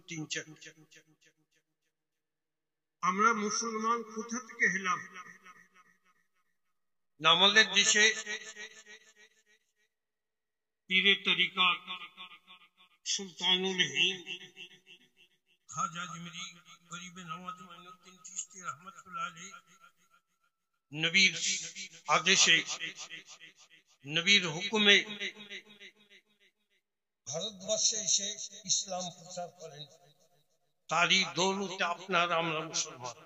তিন চার। আমরা মুসলমান কোথা থেকে হলাম? আমাদের দেশে পীরে তরিকত সুলতানুল হিন্দ খাজা আজমিরি গরিবে নওয়াজ মাইনুদ্দিন চিশতি রহমতুল্লাহ আলাইহি নবীর আদেশে নবীর হুকুমে ভারতবর্ষে এসে ইসলাম প্রচার করেন। তারই দৌলতে আপনারা আমরা মুসলমান।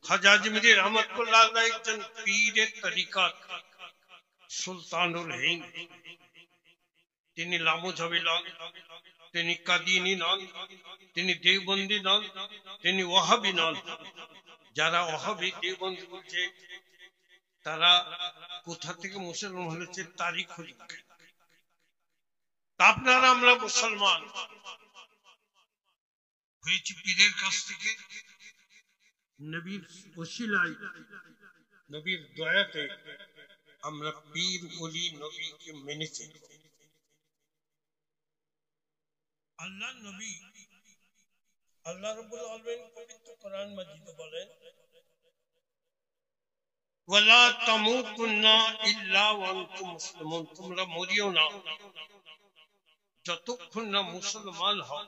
খাজা আজমিরি রহমতুল্লাহ আলাইহি একজন পীরে তরিকত সুলতানুল হিন্দ। তিনি লামুঝাবি নন, তিনি কাদিনী নন, তিনি দেওবন্দি নন, তিনি ওয়াহাবি নন। যারা ওয়াহাবি দেওবন্দি বলছে তারা কোথা থেকে মুসলমান হয়েছে তারই খোঁজ। আপনারা আমরা মুসলমান হয়েছি পীরের কাছ থেকে, নবীর ওসিলায় নবীর দয়াতে আমরা পীর ওলি নবীকে মেনেছি। আল্লাহ নবী আল্লাহ রাব্বুল আলামিন পবিত্র কোরআন মাজিদে বলেন, ওয়ালা তামুতুন্না ইল্লা ওয়া আনতুম মুসলিমুন, তোমরা মরিও না যতক্ষণ না মুসলমান হও।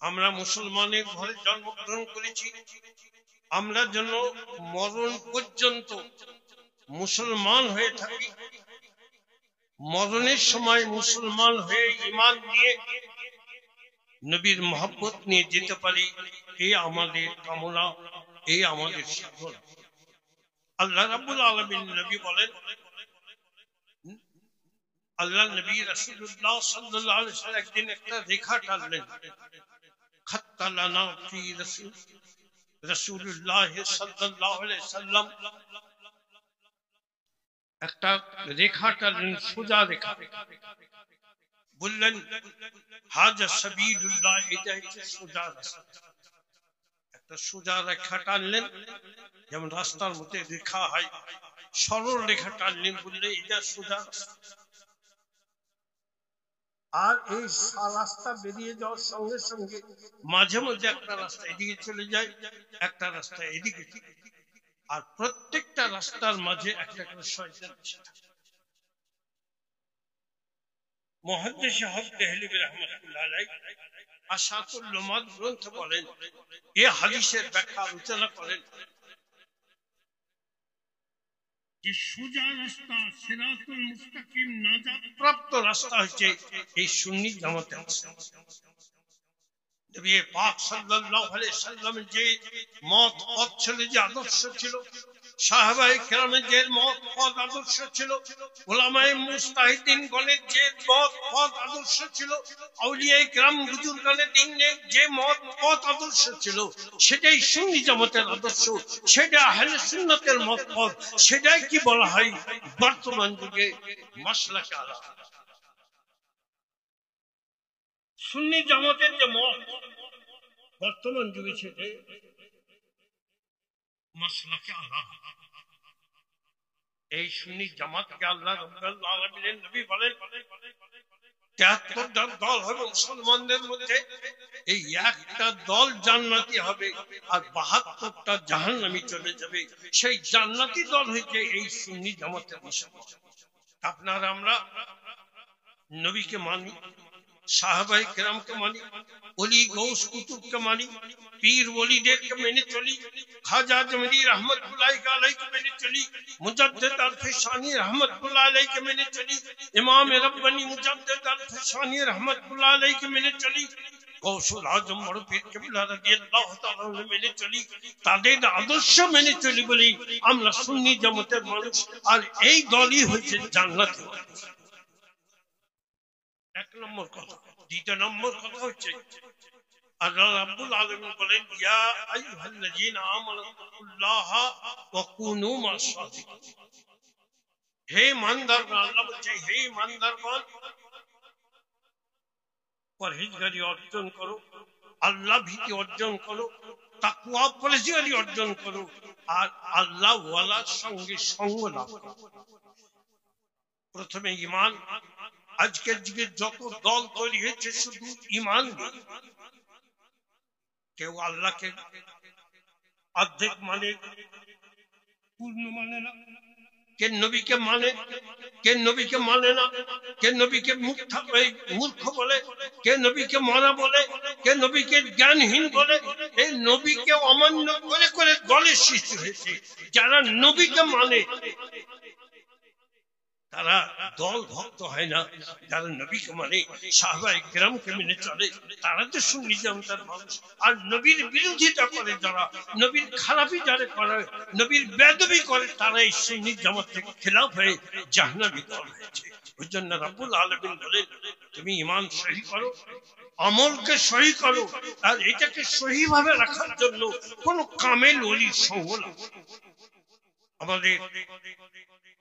আমরা মুসলমানের ঘরে জন্মগ্রহণ করেছি, আমরা যেন মরণ পর্যন্ত মুসলমান হয়ে থাকি, মরণের সময় মুসলমান হয়ে ঈমান নিয়ে নবীর মহব্বত নিয়ে যেতে পারি, এই আমাদের কামনা, এই আমাদের সাধনা। আল্লাহ রাব্বুল আলামিন নবী বলেন, আল্লাহ নবী রাসূলুল্লাহ সাল্লাল্লাহু আলাইহি ওয়াসাল্লাম একদিন একটা রেখা টানলেন। খাত্তা লানা ফি রাসূলুল্লাহ সাল্লাল্লাহু আলাইহি ওয়াসাল্লাম একটা রেখা টানলেন, সোজা রেখা। বললেন, হাজা সাবিলুল্লাহ, এটা হচ্ছে সোজা রাস্তা। একটা সোজা রেখা টানলেন, যেমন রাস্তার মধ্যে রেখা হয়, সরল রেখা টানলেন, বললে এটা সোজা রাস্তা। আর এই রাস্তা বেরিয়ে যাওয়ার সঙ্গে সঙ্গে মাঝে মাঝে একটা রাস্তা এদিকে চলে যায়, একটা রাস্তা এদিকে, আর প্রত্যেকটা রাস্তার মাঝে একটা করে শয়তান এসে থাকে। মুহাদ্দিস হক দেহলভী রাহমাতুল্লাহ আলাইহি আশাতুল লুমাত গ্রন্থ বলেন, এই হাদিসের ব্যাখ্যা আলোচনা করেন যে সোজা রাস্তা, সিরাতুল মুস্তাকিম, নাজাত প্রাপ্ত রাস্তা হচ্ছে এই সুন্নি জামাতের রাস্তা। নবী পাক সাল্লাল্লাহু আলাইহি ওয়াসাল্লামের যে মত পথ ছিল, যে আদর্শ ছিল, সাহাবায়ে কেরামের যে মত পথ আদর্শ ছিল, উলামায়ে মুজতাহিদিন গণের যে মত পথ আদর্শ ছিল, আউলিয়ায়ে কেরাম বুজুর্গানে দ্বীনের যে মত পথ আদর্শ ছিল, সেটাই সুন্নি জামাতের আদর্শ, সেটা আহলে সুন্নাতের মত পথ। সেটাই কি বলা হয় বর্তমান যুগে মাসলাকে আলা। সুন্নি জামাতের যে মত বর্তমান যুগে, সেটাই মাসলাকে আলা। এই সুন্নি জামাতকে আল্লাহ রাব্বুল আলামিনের নবী বলেন ৭৩টা দল হবে মুসলমানদের মধ্যে, এই একটা দল জান্নাতি হবে আর ৭২টা জাহান্নামী চলে যাবে। সেই জান্নাতি দল হইছে এই সুন্নি জামাতের মুসলমান। আপনারা আমরা নবীকে মানি, সাহাবায়ে কেরামকে মানি, ওলি গৌস কুতুবকে মানি, পীর ওলিদেরকে মেনে চলি, খাজা আজমিরি রহমতুল্লাহ আলাইহিকে মেনে চলি, মুজাদ্দিদ আল-ফিসানি রহমতুল্লাহ আলাইহিকে মেনে চলি, ইমাম রব্বানি মুজাদ্দিদ আল-ফিসানি রহমতুল্লাহ আলাইহিকে মেনে চলি, গৌসুল আজম বড় পীর কিবলা রাদিয়াল্লাহু তাআলা মেনে চলি। তাদের আদর্শ মেনে চলি বলি আমরা সুন্নি জামাতের মানুষ, আর এই দলই হচ্ছে জান্নাতি। এক নম্বর কথা। দ্বিতীয় নম্বর কথা হচ্ছে আল্লাহ রাব্বুল আলামিন বলেন, ইয়া আইয়ুহাল্লাযীনা আমানু তাকুল্লাহা ওয়া কুনু মা'আস-সাদিকিন। হে ঈমানদারগণ, আল্লাহ বলছে হে ঈমানদারগণ, পরহেজগারি অর্জন করো, আল্লাহ ভীতি অর্জন করো, তাকওয়া পরহেজগারি অর্জন করো, আর আল্লাহ ওয়ালার সঙ্গে সঙ্গ লাভ করো। প্রথমে ঈমান, আজকের যুগে যত দল তৈরি হয়েছে শুধু ঈমান নেই। কেউ আল্লাহকে অর্ধেক মানে, পূর্ণ মানে না, কে নবীকে মানে, কে নবীকে মানে না, কে নবীকে মূর্খ বলে, কে নবীকে মরা বলে, কে নবীকে জ্ঞানহীন বলে। এই নবীকে অমান্য করে করে দলের সৃষ্টি হয়েছে। যারা নবীকে মানে তারা দল ভক্ত হয় না, যারা নবীকে মানে সাহাবায়ে কেরামকে মেনে চলে তারা তো সুন্নি জামাতের মানুষ। আর নবীর বিরোধিতা করে যারা, নবীর খারাপি যারা করে, নবীর বেয়াদবি করে, তারা এই সুন্নি জামাত থেকে খেলাফ হয়ে জাহান্নামী দল হয়েছে। ওই জন্য রব্বুল আলামিন বলেন, তুমি ঈমান সহি করো, আমলকে সহি করো, আর এটাকে সহি ভাবে রাখার জন্য কোন কামেল ওলির সঙ্গ না। আমাদের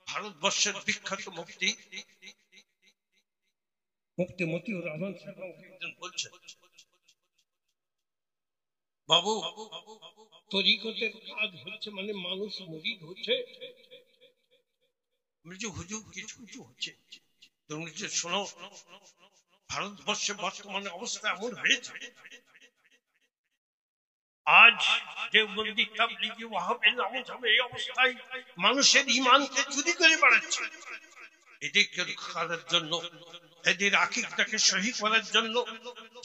ভারতবর্ষের বিখ্যাত মুফতি মতিউর রহমান সাহেব একজন বলছেন, বাবু তরিকতের কাজ হচ্ছে মানে মানুষ মুরিদ হচ্ছে। হুজুর কিছু কিছু হচ্ছে, তুমি যে শোনো, ভারতবর্ষে বর্তমানে অবস্থা এমন হয়েছে, আজ দেওবন্দি তাবলীগী ওয়াহাবি নামে এই অবস্থায় মানুষের ঈমানকে চুরি করে বেড়াচ্ছে। এদেরকে রক্ষার জন্য, এদের আকীদাকে সহি করার জন্য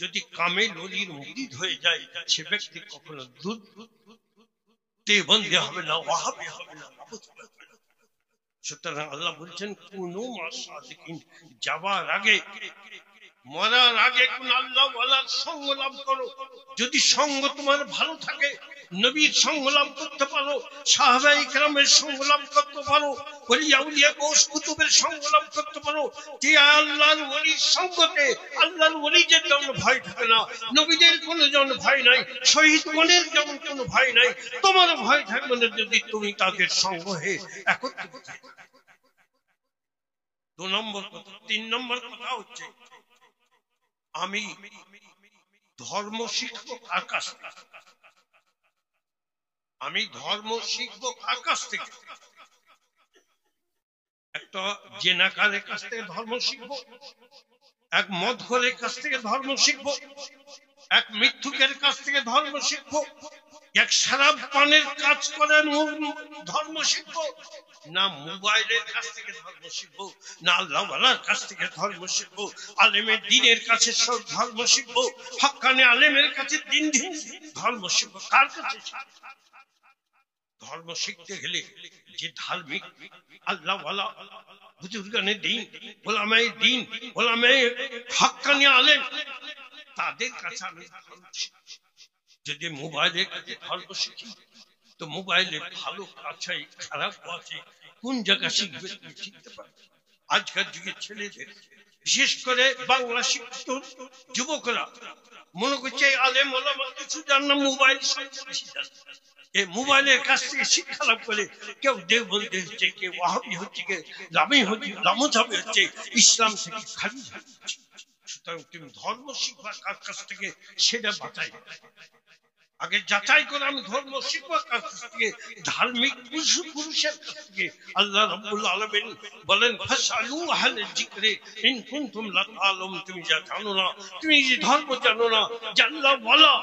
যদি কামেল ওলির মুরিদ হয়ে যায়, সে ব্যক্তি কখনো দেওবন্দি হবে না, ওয়াহাবি হবে না। সুতরাং আল্লাহ বলছেন, কুনু মা সাদিকিন, যাবার আগে, মরার আগে কোন আল্লাহ ওয়ালার সঙ্গ লাভ করো। যদি সঙ্গ তোমার ভালো থাকে, নবীর সঙ্গ লাভ করতে পারো, সাহাবায়ে কেরামের সঙ্গ লাভ করতে পারো, ওলিয়া উলিয়া গোস কুতুবের সঙ্গ লাভ করতে পারো, যে আল্লাহর ওলির সঙ্গতে আল্লাহর ওলিদের যেমন ভয় থাকে না, নবীদের কোনো যেমন ভয় নাই, শহীদগণের যেমন কোনো ভয় নাই, তোমার ভয় থাকবে না যদি তুমি তাদের সঙ্গ হয়ে একত্রিত থাকো। 2 নম্বর কথা। 3 নম্বর কথা হচ্ছে, আমি ধর্ম শিখবো কার কাছ থেকে? আমি ধর্ম শিখবো কার কাছ থেকে? একটা জেনাকারের কাছ থেকে ধর্ম শিখবো, এক মদখোরের কাছ থেকে ধর্ম শিখবো, এক মিথ্যুকের কাছ থেকে ধর্ম শিখবো, এক শরাব পানের কাজ করেন ধর্ম শিখবো, না মোবাইলের কাছ থেকে ধর্ম শিখবো, না আল্লাহ ওয়ালার কাছ থেকে ধর্ম শিখবো, আলেমের দ্বীনের কাছে সব ধর্ম শিখবো, হক্কানি আলেমের কাছে দিন ধর্ম শিখবো? কার কাছে? ধর্ম শিখতে গেলে যে ধার্মিক আল্লাহ ওয়ালা বুজুর্গানে দ্বীন, ওলামায়ে দ্বীন, ওলামায়ে হক্কানি আলেম, তাদের কাছে আমি ধর্ম শিখি। যদি মোবাইলের কাছে ধর্ম শিখি তো মোবাইলে ভালো আছে খারাপ আছে, কোন জায়গা শিখবে শিখতে পারবে। আজকের যুগে ছেলেদের, বিশেষ করে বাংলা শিক্ষিত যুবকরা মনে করছে আলেম ওলামা কিছু জান না, মোবাইল বেশি জানে। এই মোবাইলের কাছ থেকে শিক্ষা লাভ করে কেউ দেওবন্দি হচ্ছে, কেউ ওয়াহাবি হচ্ছে, কেউ লামজাবি হচ্ছে, ইসলাম থেকে খালি হচ্ছে। সুতরাং তুমি ধর্ম শিখবা কার কাছ থেকে সেটা বাঁচাই। আগে যাচাই করে আমি ধর্ম শিখবো কার কাছ থেকে? ধার্মিক পুরুষের কাছ থেকে। আল্লাহ রাব্বুল আলামিন বলেন, ফাসআলু আহলে যিকরি ইন কুনতুম লা তা'লামুন, তুমি যা জানো না, তুমি যে ধর্ম জানো না, আল্লাহ ওয়ালা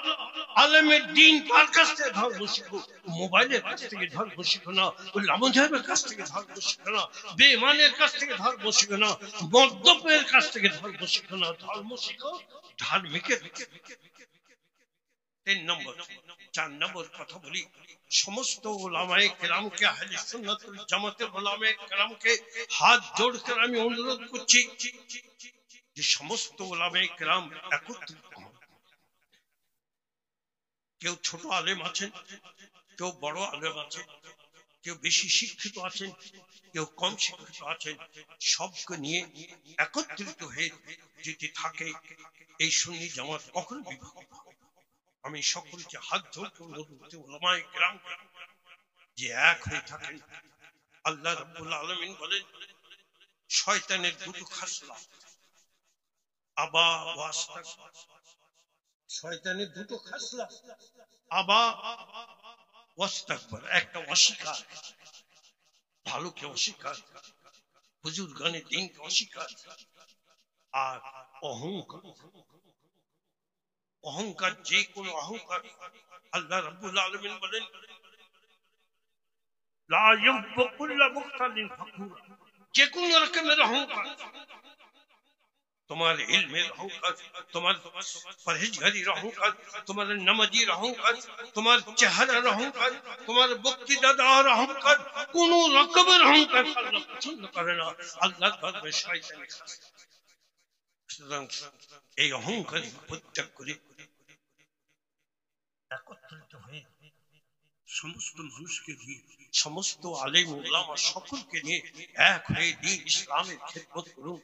আলেমের দ্বীন কার কাছ থেকে ধর্ম শিখো? মোবাইলের কাছ থেকে ধর্ম শিখো না, লামজাবের কাছ থেকে ধর্ম শিখো না, বেঈমানের কাছ থেকে ধর্ম শিখো না, মদ্যপের কাছ থেকে ধর্ম শিখো না, ধর্ম শিখো ধার্মিকের। 3 নম্বর। 4 নম্বর কথা বলি, সমস্ত উলামায়ে কেরামকে, আহলে সুন্নাত ওয়াল জামাতের উলামায়ে কেরামকে হাত জোড় করে আমি অনুরোধ করছি যে সমস্ত উলামায়ে কেরাম একত্রিত হন। কেউ ছোট আলেম আছেন, কেউ বড় আলেম আছেন, কেউ বেশি শিক্ষিত আছেন, কেউ কম শিক্ষিত আছেন, সবকে নিয়ে একত্রিত হয়ে যদি থাকে এই সুন্নি জামাত কখনো বিভক্ত হবে। আমি সকলকে হাত জোড় করে অনুরোধ করছি, উলামায়ে কেরাম যে এক হয়ে থাকেন। আল্লাহ রাব্বুল আলামিন বলেন, শয়তানের দুটো খাসলা, আবা ওয়াস্তাকবার। শয়তানের দুটো খাসলা, আবা ওয়াস্তাকবার। একটা অস্বীকার, ভালোকে অস্বীকার, হুজুরগানে দ্বীনকে অস্বীকার, আর অহংকার, অহংকার যে কোনো অহংকার, আল্লাহ রাব্বুল আলামিন বলেন লা ইউহিব্বু কুল্লা মুখতালিন ফাখুর, যে কোনো রকমের অহংকার, তোমার ইলমের অহংকার, তোমার পরহেজগারির অহংকার, তোমার নামাজির অহংকার, তোমার চেহারার অহংকার, তোমার বক্তৃতা দেওয়ার অহংকার, কোন রকমের অহংকার আল্লাহ পছন্দ করে না। আল্লাহ দরবারে শয়তানি খাস। সুতরাং এই অহংকার পরিত্যাগ করে একত্রিত হয়ে সমস্ত মানুষকে নিয়ে, সমস্ত আলেম ওলামা সকলকে নিয়ে এক হয়ে দ্বীন ইসলামের খেদমত করুন,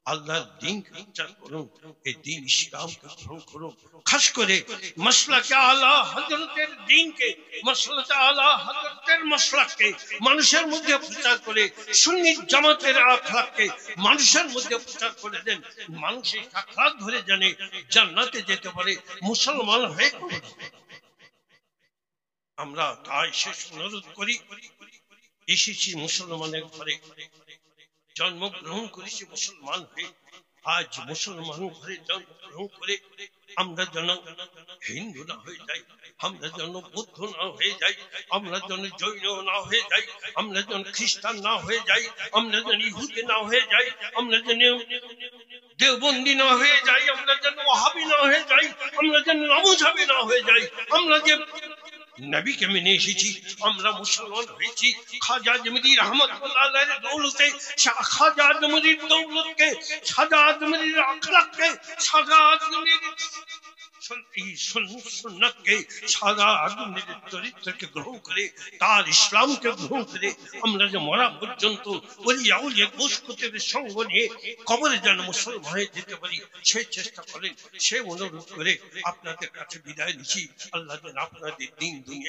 আল্লাহর দ্বীনকে প্রচার করুন, এই দ্বীন ইসলামকে গ্রহণ করুন। খাস করে মাসলাকে আলা হযরতের দ্বীনকে, মাসলাকে আলা হযরতের মাসলাককে মানুষের মধ্যে প্রচার করে, সুন্নি জামাতের আখলাককে মানুষের মধ্যে প্রচার করে দেন। মানুষ এই আখলাক ধরে জানে জান্নাতে যেতে পারে মুসলমান হয়ে। আমরা তাই শেষ অনুরোধ করি, এসেছি মুসলমানের ঘরে, জন্মগ্রহণ করেছি মুসলমান হয়ে, আজ মুসলমান ঘরে জন্মগ্রহণ করে আমরা যেন হিন্দু না হয়ে যাই, আমরা যেন বৌদ্ধ না হয়ে যাই, আমরা যেন জৈন না হয়ে যাই, আমরা যেন খ্রিস্টান না হয়ে যাই, আমরা যেন ইহুদি না হয়ে যাই, আমরা যেন দেওবন্দি না হয়ে যাই, আমরা যেন ওয়াহাবি না হয়ে যাই, আমরা যেন নবজাবি না হয়ে যাই। আমরা যে নবীকে মেনে এসেছি, আমরা মুসলমান হয়েছি খাজা আজমিরি রহমাতুল্লাহ আলাইহির দৌলতে, খাজা আজমিরির দৌলতকে, খাজা আজমিরির আখলাককে, খাজা আজমিরির সুন্নাতকে, খাজা আজমিরির চরিত্রকে গ্রহণ করে, তার ইসলামকে গ্রহণ করে আমরা যে মরা পর্যন্ত ওলি আউলিয়া গোশ কুতুবের সঙ্গ নিয়ে কবরে যেন মুসলমান হয়ে যেতে পারি, সেই চেষ্টা করেন, সে অনুরোধ করে আপনাদের কাছে বিদায় নিচ্ছি। আল্লাহ যেন আপনাদের দ্বীন দুনিয়া